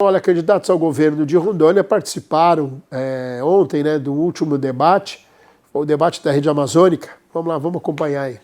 Olha, candidatos ao governo de Rondônia participaram ontem, né, do último debate, o debate da Rede Amazônica. Vamos lá, vamos acompanhar aí.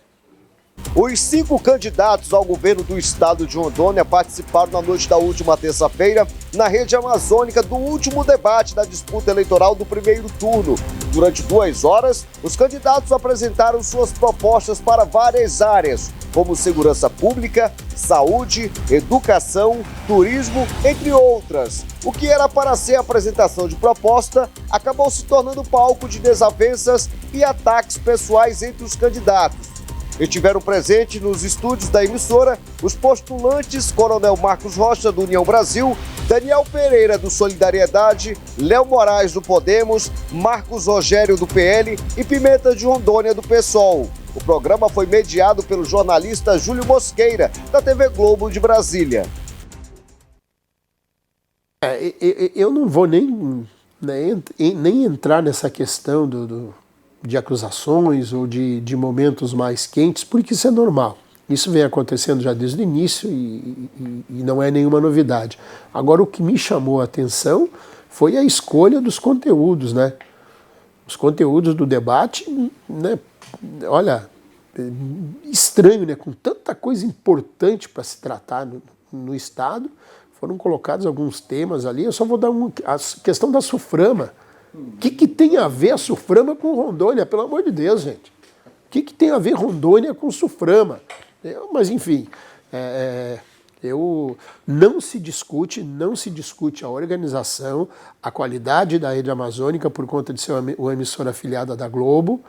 Os 5 candidatos ao governo do estado de Rondônia participaram na noite da última terça-feira na Rede Amazônica do último debate da disputa eleitoral do primeiro turno. Durante 2 horas, os candidatos apresentaram suas propostas para várias áreas, como segurança pública, saúde, educação, turismo, entre outras. O que era para ser apresentação de proposta acabou se tornando palco de desavenças e ataques pessoais entre os candidatos. Estiveram presentes nos estúdios da emissora os postulantes Coronel Marcos Rocha, do União Brasil, Daniel Pereira, do Solidariedade, Léo Moraes, do Podemos, Marcos Rogério, do PL e Pimenta de Rondônia, do PSOL. O programa foi mediado pelo jornalista Júlio Mosqueira, da TV Globo de Brasília. Eu não vou nem entrar nessa questão de acusações ou de momentos mais quentes, porque isso é normal. Isso vem acontecendo já desde o início e não é nenhuma novidade. Agora, o que me chamou a atenção foi a escolha dos conteúdos, né? Os conteúdos do debate, né? Olha, estranho, né? Com tanta coisa importante para se tratar no Estado, foram colocados alguns temas ali. Eu só vou dar a questão da SUFRAMA. O que tem a ver a SUFRAMA com Rondônia? Pelo amor de Deus, gente. O que tem a ver Rondônia com SUFRAMA? Mas, enfim, não se discute a organização, a qualidade da Rede Amazônica por conta de ser uma emissora afiliada da Globo,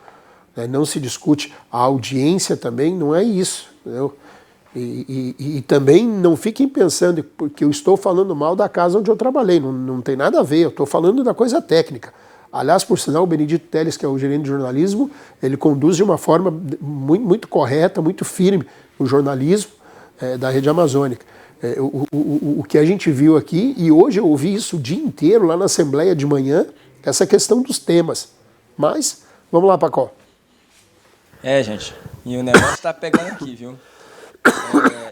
né? Não se discute a audiência também, não é isso, entendeu? E também não fiquem pensando que eu estou falando mal da casa onde eu trabalhei, não tem nada a ver, eu estou falando da coisa técnica. Aliás, por sinal, o Benedito Teles, que é o gerente de jornalismo, ele conduz de uma forma muito, muito correta, muito firme o jornalismo da Rede Amazônica. O que a gente viu aqui, e hoje eu ouvi isso o dia inteiro lá na Assembleia de manhã, essa questão dos temas. Mas, vamos lá, Pacó. Gente, e o negócio está pegando aqui, viu?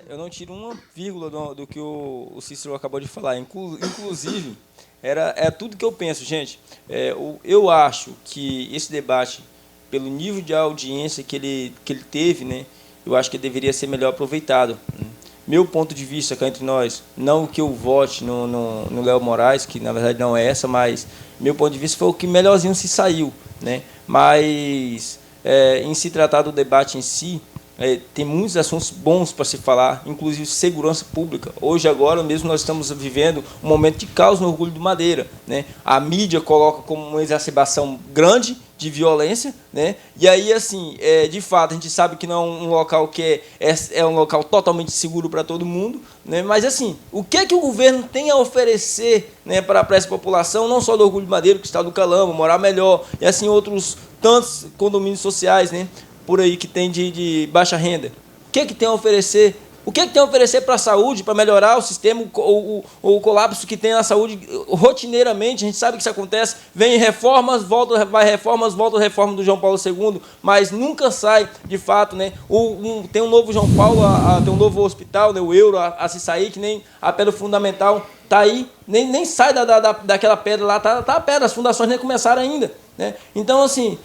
Eu não tiro uma vírgula do que o Cícero acabou de falar. Inclusive, é tudo que eu penso, gente. Eu acho que esse debate, pelo nível de audiência que ele teve, né, eu acho que deveria ser melhor aproveitado. Meu ponto de vista, cá entre nós, não que eu vote no Léo Moraes, que na verdade não é essa, mas meu ponto de vista foi o que melhorzinho se saiu, né? Mas, em se tratar do debate em si, tem muitos assuntos bons para se falar, inclusive segurança pública. Hoje, agora mesmo, nós estamos vivendo um momento de caos no Orgulho do Madeira, né? A mídia coloca como uma exacerbação grande de violência, né? E aí, assim, de fato, a gente sabe que não é um local que é um local totalmente seguro para todo mundo, né? Mas, assim, o que o governo tem a oferecer, né, para essa população, não só do Orgulho do Madeira, que está do Calama, Morar Melhor, e assim outros tantos condomínios sociais, né, por aí que tem de baixa renda? O que tem a oferecer? O que tem a oferecer para a saúde, para melhorar o sistema, o colapso que tem na saúde rotineiramente? A gente sabe que isso acontece. Vem reformas, volta reforma do João Paulo II, mas nunca sai, de fato, né? Tem um novo João Paulo, tem um novo hospital, né? O Euro, a se sair, que nem a pedra fundamental está aí, nem sai daquela pedra lá, tá a pedra, as fundações nem começaram ainda, né? Então, assim,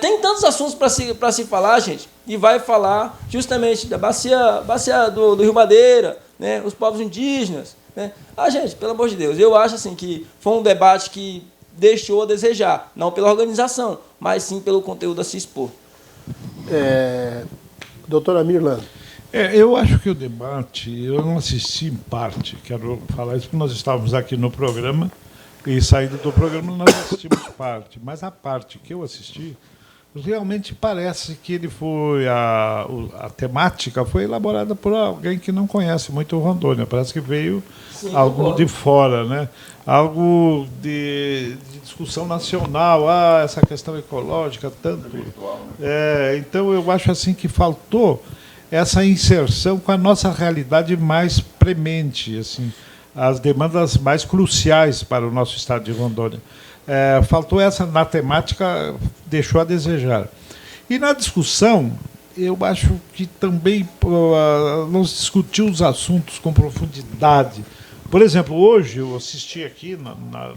tem tantos assuntos para se falar, gente, e vai falar justamente da bacia do Rio Madeira, né, os povos indígenas, né? Gente, pelo amor de Deus, eu acho assim que foi um debate que deixou a desejar, não pela organização, mas sim pelo conteúdo a se expor. Doutora Mirlanda. Eu acho que o debate, eu não assisti em parte, quero falar isso porque nós estávamos aqui no programa e saindo do programa nós assistimos parte, mas a parte que eu assisti, realmente parece que ele foi a temática foi elaborada por alguém que não conhece muito o Rondônia, parece que veio algo de fora, né? Algo de discussão nacional, essa questão ecológica, tanto. Então eu acho assim que faltou essa inserção com a nossa realidade mais premente, assim, as demandas mais cruciais para o nosso estado de Rondônia. Faltou essa na temática, deixou a desejar. E na discussão, eu acho que também não se discutiu os assuntos com profundidade, Por exemplo, hoje eu assisti aqui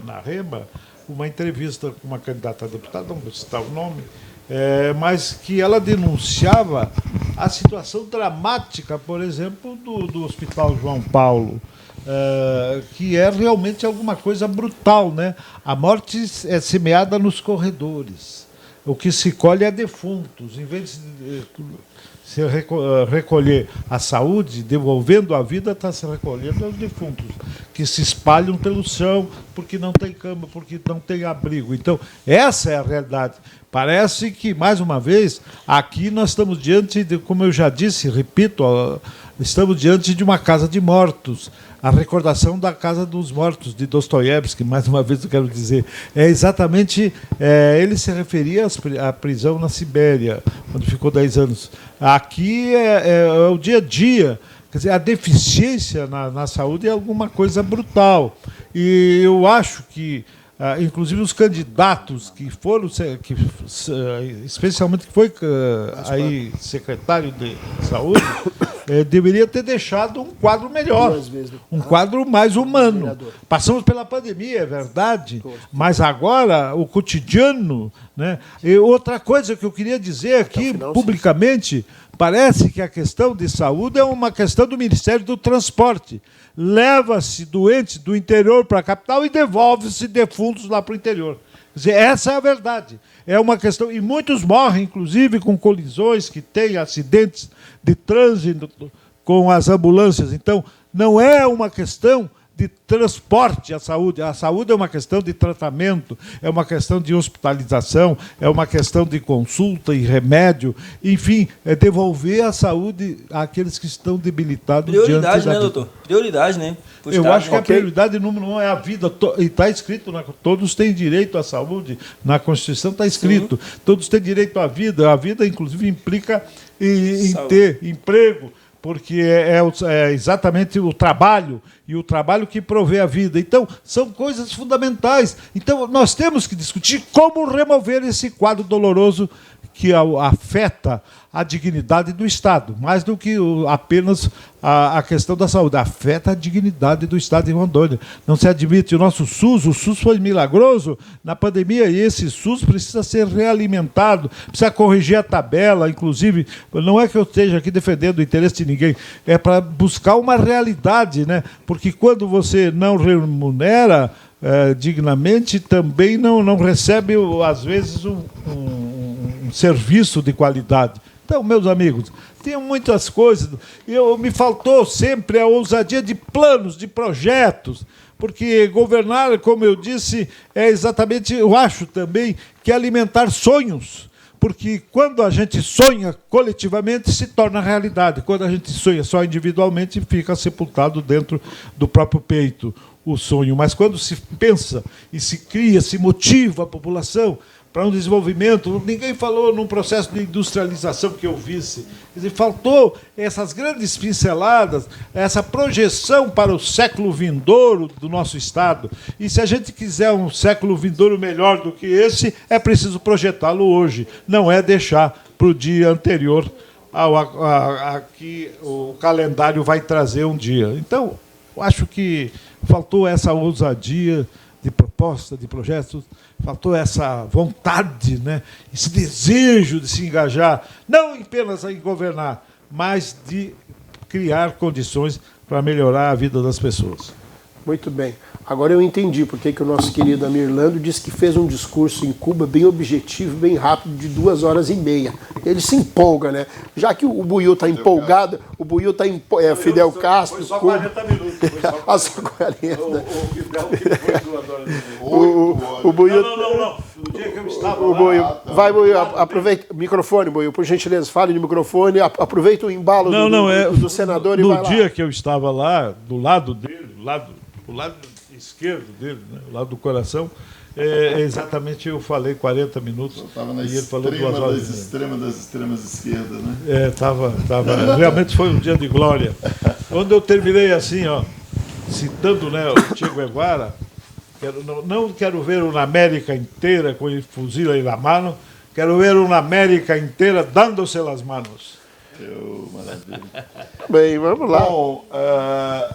na Rema uma entrevista com uma candidata a deputada, não vou citar o nome, mas que ela denunciava a situação dramática, por exemplo, do Hospital João Paulo, que é realmente alguma coisa brutal, né? A morte é semeada nos corredores. O que se colhe é defuntos. Em vez de se recolher a saúde, devolvendo a vida, está se recolhendo os defuntos, que se espalham pelo chão porque não tem cama, porque não tem abrigo. Então, essa é a realidade. Parece que, mais uma vez, aqui nós estamos diante de, como eu já disse, repito, estamos diante de uma casa de mortos. A recordação da Casa dos Mortos, de Dostoiévski, mais uma vez eu quero dizer, é exatamente, ele se referia à prisão na Sibéria, quando ficou 10 anos. Aqui é o dia a dia, quer dizer, a deficiência na saúde é alguma coisa brutal. E eu acho que, inclusive os candidatos que foram, especialmente que foi aí secretário de saúde, deveria ter deixado um quadro melhor, um quadro mais humano. Passamos pela pandemia, é verdade, mas agora o cotidiano, né? E outra coisa que eu queria dizer aqui publicamente, parece que a questão de saúde é uma questão do Ministério do Transporte. Leva-se doentes do interior para a capital e devolve-se defuntos lá para o interior. Quer dizer, essa é a verdade. É uma questão. E muitos morrem, inclusive, com colisões, que têm acidentes de trânsito com as ambulâncias. Então, não é uma questão de transporte à saúde. A saúde é uma questão de tratamento, é uma questão de hospitalização, é uma questão de consulta e remédio. Enfim, é devolver a saúde àqueles que estão debilitados. Prioridade, diante da né, doutor? Prioridade, né? Eu acho que a prioridade número 1 é a vida. E está escrito, todos têm direito à saúde. Na Constituição está escrito. Sim. Todos têm direito à vida. A vida, inclusive, implica em ter emprego, porque é exatamente o trabalho, e o trabalho que provê a vida. Então, são coisas fundamentais. Então, nós temos que discutir como remover esse quadro doloroso que afeta a dignidade do Estado, mais do que apenas a questão da saúde, afeta a dignidade do Estado de Rondônia. Não se admite o nosso SUS, o SUS foi milagroso na pandemia, e esse SUS precisa ser realimentado, precisa corrigir a tabela, inclusive, não é que eu esteja aqui defendendo o interesse de ninguém, é para buscar uma realidade, né? Porque quando você não remunera dignamente, também não recebe, às vezes, um serviço de qualidade. Então, meus amigos, tem muitas coisas. Me faltou sempre a ousadia de planos, de projetos, porque governar, como eu disse, é exatamente, eu acho também, que é alimentar sonhos. Porque quando a gente sonha coletivamente, se torna realidade. Quando a gente sonha só individualmente, fica sepultado dentro do próprio peito o sonho. Mas quando se pensa e se cria, se motiva a população para um desenvolvimento, ninguém falou num processo de industrialização que eu visse. Quer dizer, faltou essas grandes pinceladas, essa projeção para o século vindouro do nosso Estado. E se a gente quiser um século vindouro melhor do que esse, é preciso projetá-lo hoje, não é deixar para o dia anterior a que o calendário vai trazer um dia. Então, acho que faltou essa ousadia de proposta, de projetos, faltou essa vontade, né? Esse desejo de se engajar, não apenas em governar, mas de criar condições para melhorar a vida das pessoas. Muito bem. Agora eu entendi porque que o nosso querido Amir Lando disse que fez um discurso em Cuba bem objetivo, bem rápido, de 2h30. Ele se empolga, né? Já que o Buiú está empolgado, o Buiú está Fidel Castro... Foi só 40 minutos. Foi só 40. O Buiú... Não. No dia que eu estava lá... Vai, Buiú, aproveita o microfone, Buiú, por gentileza, fale no microfone, aproveita o embalo do senador e vai lá. No dia que eu estava lá, do lado dele, o lado esquerdo dele, né, o lado do coração, exatamente eu falei 40 minutos. E ele falou 2 horas. Das extremas esquerdas, né? Realmente foi um dia de glória. Quando eu terminei assim, ó, citando, né, o Che Guevara, não quero ver uma América inteira com o fuzil em la mano, quero ver uma América inteira dándose las manos. Maravilha. Bem, vamos lá. Bom,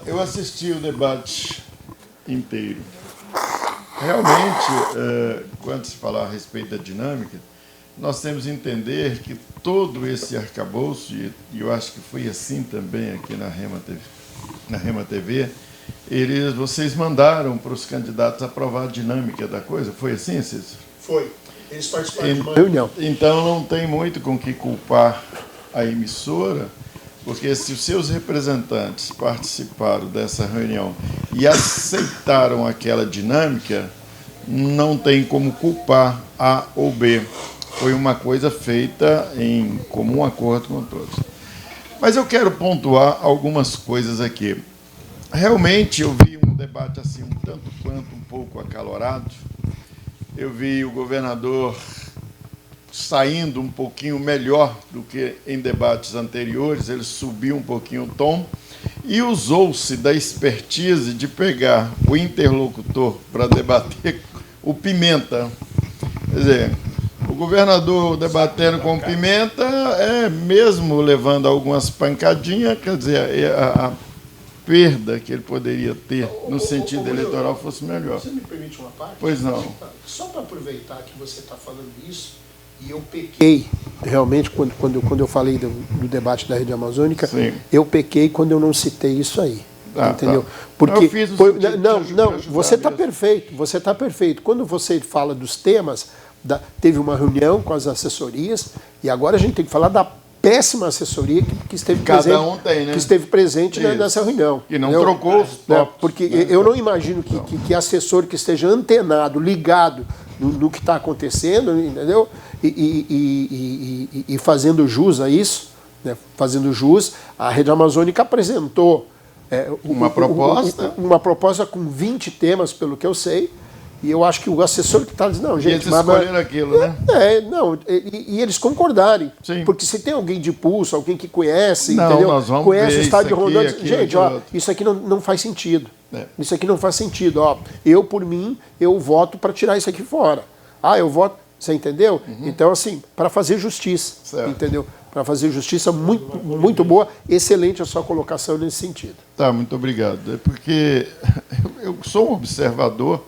eu assisti o debate inteiro. Realmente, quando se fala a respeito da dinâmica, nós temos que entender que todo esse arcabouço, e eu acho que foi assim também aqui na Rema TV, vocês mandaram para os candidatos aprovar a dinâmica da coisa. Foi assim, Cícero? Foi. Eles participaram de uma reunião. Então não tem muito com que culpar a emissora, porque se os seus representantes participaram dessa reunião e aceitaram aquela dinâmica, não tem como culpar A ou B. Foi uma coisa feita em comum acordo com todos. Mas eu quero pontuar algumas coisas aqui. Realmente eu vi um debate assim, um tanto quanto um pouco acalorado. Eu vi o governador saindo um pouquinho melhor do que em debates anteriores, ele subiu um pouquinho o tom e usou-se da expertise de pegar o interlocutor para debater o Pimenta. Quer dizer, o governador debatendo com o Pimenta, mesmo levando algumas pancadinhas, quer dizer, a perda que ele poderia ter no sentido eleitoral fosse melhor. Você me permite uma parte? Pois não. Só para aproveitar que você está falando isso, e eu pequei, realmente, quando eu falei do debate da Rede Amazônica, Sim. Eu pequei quando eu não citei isso aí. Entendeu? Tá. Porque eu fiz no sentido não, você está perfeito, você está perfeito. Quando você fala dos temas, teve uma reunião com as assessorias, e agora a gente tem que falar da péssima assessoria que esteve presente, né? que esteve presente nessa reunião. E não trocou os tópicos. Porque eu não imagino que assessor que esteja antenado, ligado no que está acontecendo, entendeu? E fazendo jus a isso, né? Fazendo jus, a Rede Amazônica apresentou uma proposta com 20 temas, pelo que eu sei. E eu acho que o assessor que está dizendo, não, gente... E eles escolheram aquilo, né? E eles concordarem. Sim. Porque se tem alguém de pulso, alguém que conhece, não, entendeu? Nós vamos conhece ver o estádio de Rondônia, gente, outro. Isso aqui não faz sentido. Isso aqui não faz sentido. Eu, por mim, eu voto para tirar isso aqui fora. Eu voto... Você entendeu? Uhum. Então, assim, para fazer justiça, certo. Entendeu? Para fazer justiça muito boa, excelente a sua colocação nesse sentido. Tá, muito obrigado. É porque eu sou um observador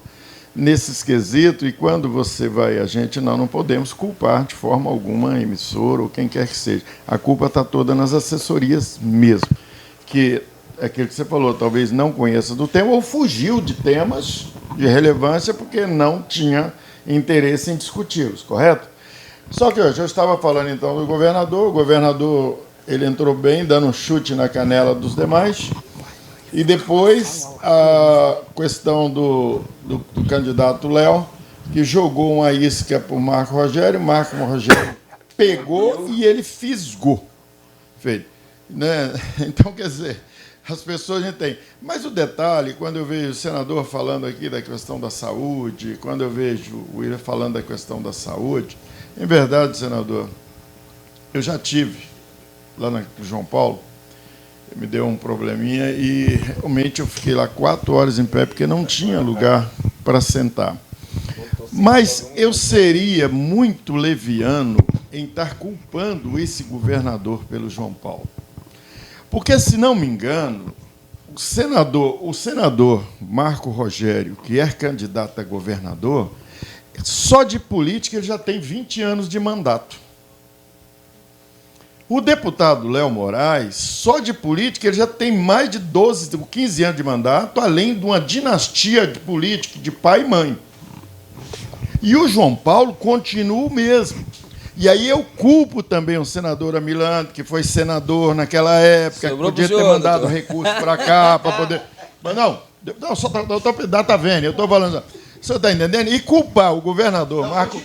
nesses quesitos, e quando você vai, a gente não podemos culpar de forma alguma a emissora ou quem quer que seja. A culpa está toda nas assessorias mesmo, que é aquilo que você falou, talvez não conheça do tema ou fugiu de temas de relevância porque não tinha interesse em discuti-los, correto? Só que hoje eu estava falando então do governador, o governador ele entrou bem, dando um chute na canela dos demais. E depois a questão do candidato Léo, que jogou uma isca para o Marco Rogério pegou e ele fisgou. Feito. Né? Então, quer dizer, as pessoas entendem. Mas o detalhe, quando eu vejo o senador falando aqui da questão da saúde, quando eu vejo o William falando da questão da saúde, em verdade, senador, eu já tive lá no João Paulo, me deu um probleminha e realmente eu fiquei lá 4 horas em pé porque não tinha lugar para sentar. Mas eu seria muito leviano em estar culpando esse governador pelo João Paulo. Porque, se não me engano, o senador Marco Rogério, que é candidato a governador, só de política ele já tem 20 anos de mandato. O deputado Léo Moraes, só de política, ele já tem mais de 12, 15 anos de mandato, além de uma dinastia de política de pai e mãe. E o João Paulo continua o mesmo. E aí eu culpo também o senador Amilante, que foi senador naquela época, que podia ter mandado recurso para cá, para poder... Mas não, só data vênia, eu estou falando... Você está entendendo? E culpar o governador Marco...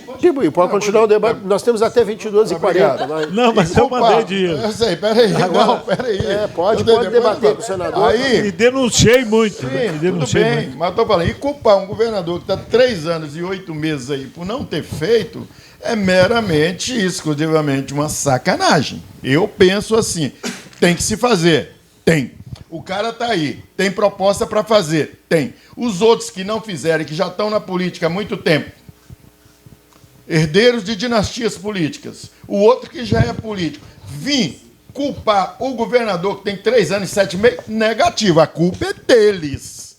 Pode continuar o debate. Nós temos até 22h40. Não, mas eu mandei dinheiro. Eu sei, peraí. Pode debater com o senador. E denunciei muito. Sim, tudo bem, mas estou falando. E culpar um governador que está 3 anos e 8 meses aí por não ter feito é meramente, exclusivamente uma sacanagem. Eu penso assim, tem que se fazer. Tem. O cara está aí, tem proposta para fazer, tem. Os outros que não fizeram, que já estão na política há muito tempo, herdeiros de dinastias políticas, o outro que já é político, vim culpar o governador, que tem 3 anos e 7 meses, negativo. A culpa é deles.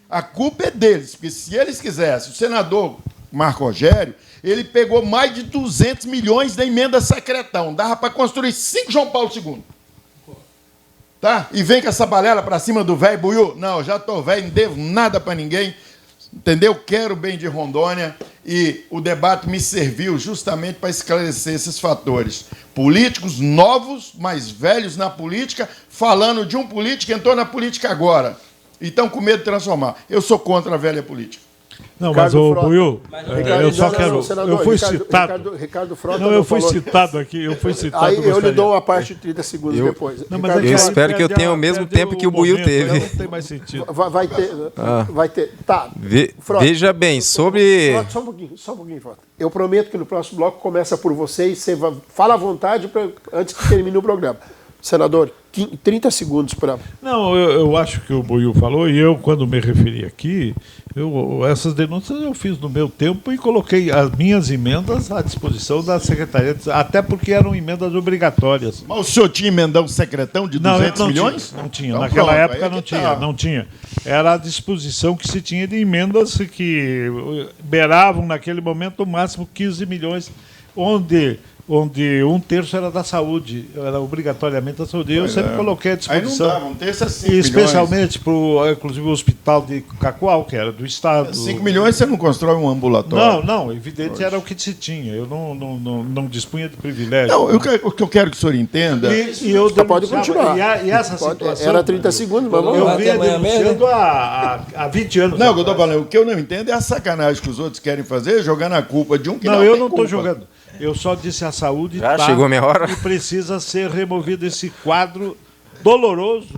A culpa é deles, porque se eles quisessem, o senador Marco Rogério, ele pegou mais de 200 milhões da emenda secretão. Dava para construir 5 João Paulo II. Tá? E vem com essa balela para cima do velho Buiú. Não, já estou velho, não devo nada para ninguém. Entendeu? Quero o bem de Rondônia e o debate me serviu justamente para esclarecer esses fatores. Políticos novos, mais velhos na política, falando de um político que entrou na política agora e estão com medo de transformar. Eu sou contra a velha política. Não, mas o Buiú, eu só quero. Senador, eu fui citado. Ricardo Frota. Não, eu fui citado aqui. Eu fui citado. Aí eu lhe dou uma parte de 30 segundos depois. Não, Ricardo, eu espero que eu tenha o mesmo tempo que o Buiú teve. Não tem mais sentido. vai ter. Vai ter. Tá. Frota, Veja bem, sobre. Frota, só um pouquinho, Frota. Eu prometo que no próximo bloco começa por você e você fala à vontade antes que termine o programa. Senador, 30 segundos para. Não, eu acho que o Buiú falou, e eu, quando me referi aqui, essas denúncias eu fiz no meu tempo e coloquei as minhas emendas à disposição da Secretaria, até porque eram emendas obrigatórias. Mas o senhor tinha emendado um secretão de 200 milhões? Não tinha. Então, Naquela pronto, época não tinha. Era a disposição que se tinha de emendas que beiravam, naquele momento, o máximo 15 milhões, onde 1/3 era da saúde, era obrigatoriamente da saúde. Eu sempre coloquei à disposição. Aí não dava, 1/3 é 5 milhões. Especialmente para inclusive, o hospital de Cacoal, que era do Estado. 5 milhões você não constrói um ambulatório. Não, evidente era o que se tinha. Eu não dispunha de privilégio. Não, o que eu quero que o senhor entenda. E eu pode continuar. E essa situação. Era 30 segundos, mas vamos Eu lá. venho denunciando há 20 anos. Não, o que eu estou falando, o que eu não entendo é a sacanagem que os outros querem fazer, jogando a culpa de um que não Não, tem eu não estou culpa. jogando. Eu só disse a saúde Já chegou a minha hora? e precisa ser removido esse quadro doloroso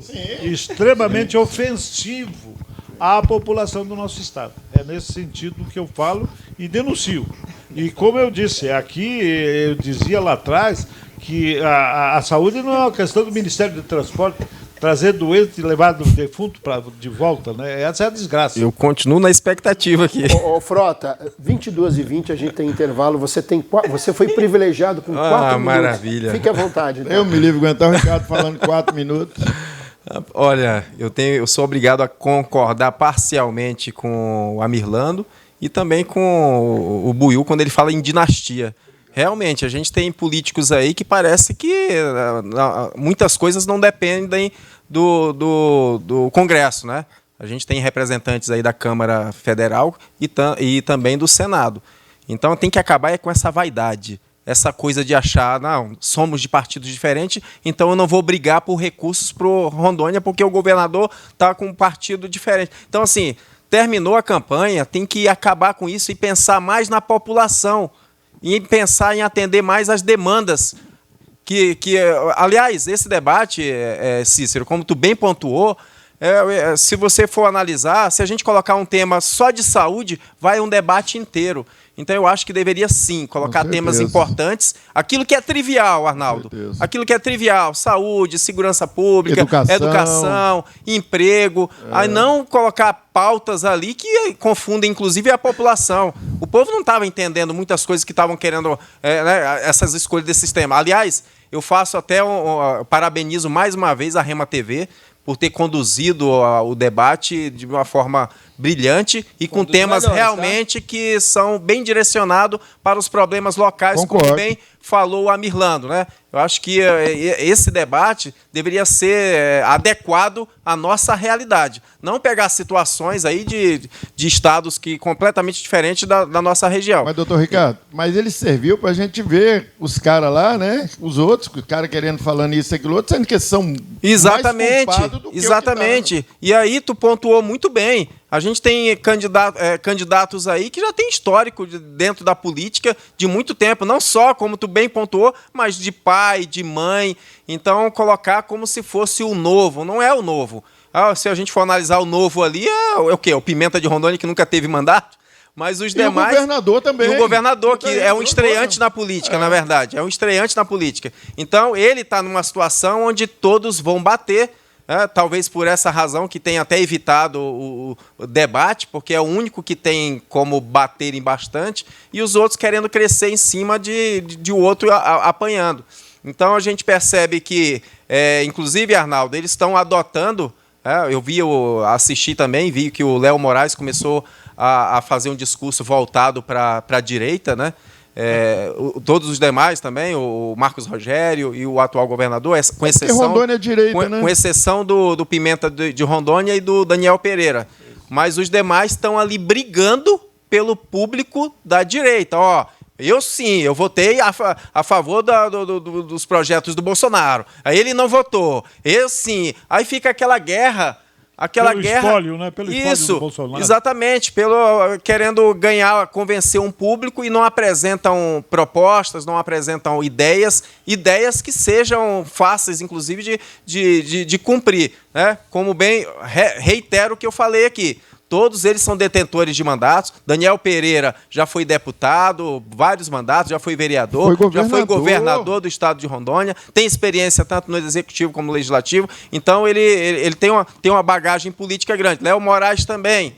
e extremamente ofensivo à população do nosso Estado. É nesse sentido que eu falo e denuncio. E como eu disse, aqui eu dizia lá atrás que a saúde não é uma questão do Ministério do Transporte, trazer doente e levar do defunto de volta, né? Essa é a desgraça. Eu continuo na expectativa aqui. Ô, Frota, 22h20, a gente tem intervalo. Você foi privilegiado com 4 minutos. Maravilha. Fique à vontade. Então. Eu me livro aguentar o Ricardo falando 4 minutos. Olha, eu sou obrigado a concordar parcialmente com o Amirlando e também com o Buiú quando ele fala em dinastia. Realmente, a gente tem políticos aí que parece que muitas coisas não dependem do Congresso, né? A gente tem representantes aí da Câmara Federal e também do Senado. Então tem que acabar com essa vaidade, essa coisa de achar, não, somos de partidos diferentes, então eu não vou brigar por recursos para o Rondônia porque o governador está com um partido diferente. Então, assim, terminou a campanha, tem que acabar com isso e pensar mais na população. E pensar em atender mais as demandas. Aliás, esse debate, Cícero, como tu bem pontuou, se você for analisar, se a gente colocar um tema só de saúde, vai um debate inteiro. Então, eu acho que deveria, sim, colocar temas importantes. Aquilo que é trivial, Arnaldo. Aquilo que é trivial, saúde, segurança pública, educação emprego. Aí não colocar pautas ali que confundem, inclusive, a população. O povo não estava entendendo muitas coisas que estavam querendo, essas escolhas desse sistema. Aliás, eu faço até parabenizo mais uma vez a Rema TV por ter conduzido o debate de uma forma brilhante e com temas realmente que são bem direcionados para os problemas locais, como bem falou o Amirlando, né? Eu acho que esse debate deveria ser adequado à nossa realidade. Não pegar situações aí de estados que completamente diferentes da nossa região. Mas, doutor Ricardo, mas ele serviu para a gente ver os caras lá, né? Os outros, os caras querendo falando isso e aquilo outro, sendo que eles são exatamente, mais culpados do que exatamente. O que tá... E aí tu pontuou muito bem. A gente tem candidatos aí que já tem histórico dentro da política de muito tempo, não só, como tu bem pontuou, mas de pai, de mãe. Então, colocar como se fosse o novo. Não é o novo. Se a gente for analisar o novo ali, é o quê? O Pimenta de Rondônia, que nunca teve mandato? Mas os demais... E o governador também. E o governador, que é um estreante na política, na verdade. É um estreante na política. Então, ele está numa situação onde todos vão bater. Talvez por essa razão que tem até evitado o debate, porque é o único que tem como baterem bastante, e os outros querendo crescer em cima de outro apanhando. Então a gente percebe que, inclusive, Arnaldo, eles estão adotando. Eu assisti também, vi que o Léo Moraes começou a fazer um discurso voltado para a direita, né? Todos os demais também, o Marcos Rogério e o atual governador, com exceção, Rondônia é direita, né? Com exceção do Pimenta de Rondônia e do Daniel Pereira. Mas os demais estão ali brigando pelo público da direita. Eu votei a favor dos projetos do Bolsonaro. Aí ele não votou. Eu sim. Aí fica aquela guerra. Pelo espólio, né? Pelo espólio do Bolsonaro. Exatamente. Querendo convencer um público e não apresentam propostas, não apresentam ideias que sejam fáceis, inclusive, de cumprir. Né? Como bem reitero o que eu falei aqui. Todos eles são detentores de mandatos. Daniel Pereira já foi deputado, vários mandatos, já foi vereador, já foi governador do estado de Rondônia, tem experiência tanto no executivo como no legislativo. Então, ele tem uma bagagem política grande. Léo Moraes também.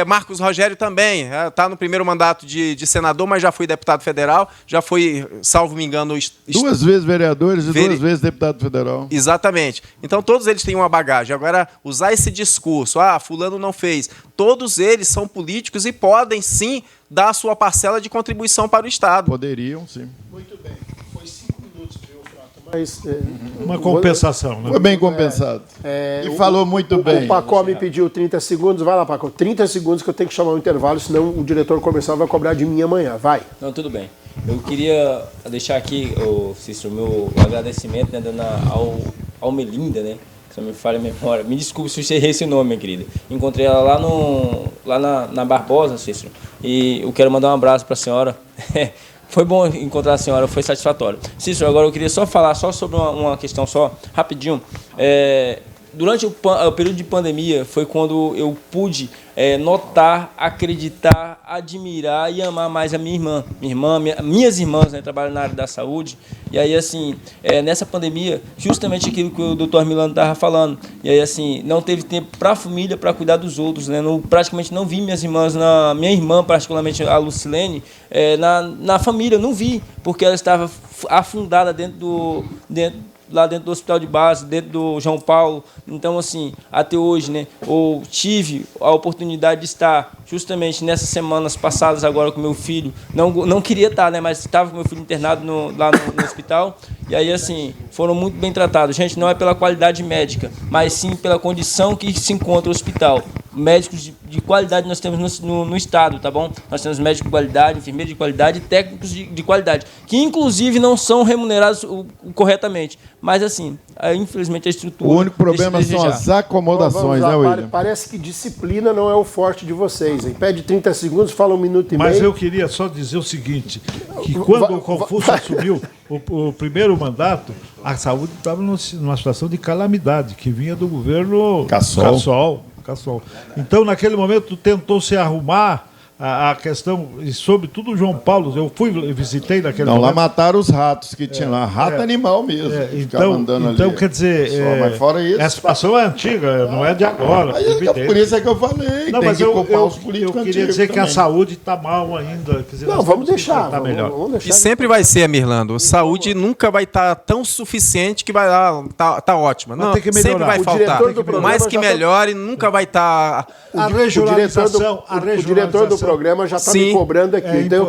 Marcos Rogério também, está no primeiro mandato de senador, mas já foi deputado federal, já foi, salvo me engano... 2 vezes vereadores e 2 vezes deputado federal. Exatamente. Então, todos eles têm uma bagagem. Agora, usar esse discurso, fulano não fez, todos eles são políticos e podem, sim, dar a sua parcela de contribuição para o Estado. Poderiam, sim. Muito bem. Foi 5 minutos, viu, Frota? Mas... Uma compensação, né? Foi bem compensado. E falou muito bem. O Pacó me pediu 30 segundos. Vai lá, Pacó. 30 segundos que eu tenho que chamar um intervalo, senão o diretor comercial vai cobrar de mim amanhã. Vai. Não, tudo bem. Eu queria deixar aqui, Cícero, meu agradecimento, né, ao Melinda, né? Se não me falha a memória. Me desculpe se eu errei esse nome, minha querida. Encontrei ela lá na Barbosa, Cícero. E eu quero mandar um abraço para a senhora. Foi bom encontrar a senhora, foi satisfatório. Cícero, agora eu queria falar sobre uma questão rapidinho. Durante o período de pandemia foi quando eu pude notar, acreditar, admirar e amar mais a minha irmã. Minhas irmãs, né, trabalham na área da saúde. E aí, assim, nessa pandemia, justamente aquilo que o doutor Milano estava falando. E aí, assim, não teve tempo para a família, para cuidar dos outros, né? Praticamente não vi minhas irmãs, minha irmã, particularmente a Lucilene, na família, não vi, porque ela estava afundada lá dentro do hospital de base, dentro do João Paulo. Então, assim, até hoje, né, eu tive a oportunidade de estar justamente nessas semanas passadas agora com meu filho. Não queria estar, né, mas estava com meu filho internado lá no hospital. E aí, assim, foram muito bem tratados. Gente, não é pela qualidade médica, mas sim pela condição que se encontra o hospital. Médicos de qualidade nós temos no estado, tá bom? Nós temos médicos de qualidade, enfermeiros de qualidade e técnicos de qualidade, que inclusive não são remunerados corretamente. Mas, assim, infelizmente a estrutura... O único problema são as acomodações, né, William? Parece que disciplina não é o forte de vocês, hein? Pede 30 segundos, fala 1 minuto e meio. Mas eu queria só dizer o seguinte, que quando o Confúcio assumiu o primeiro mandato, a saúde estava numa situação de calamidade, que vinha do governo Cassol. Então, naquele momento, tentou se arrumar a questão, e sobretudo o João Paulo, eu visitei naquele momento. Lá mataram os ratos que tinham lá, rato animal mesmo. Então quer dizer, mas fora isso, essa situação é antiga, não é de agora. Por isso é que eu falei, não, tem mas que culpar os políticos. Eu queria dizer que a saúde está mal ainda. Quer dizer, vamos deixar. Tá melhor. Vamos deixar. E sempre vai ser, Mirlando. Saúde nunca vai estar tão suficiente que vai tá ótima. Não, tem que melhorar. Sempre vai faltar. Por mais que melhore, nunca vai estar... A regionalização. O diretor do programa já está me cobrando aqui. Sim. Então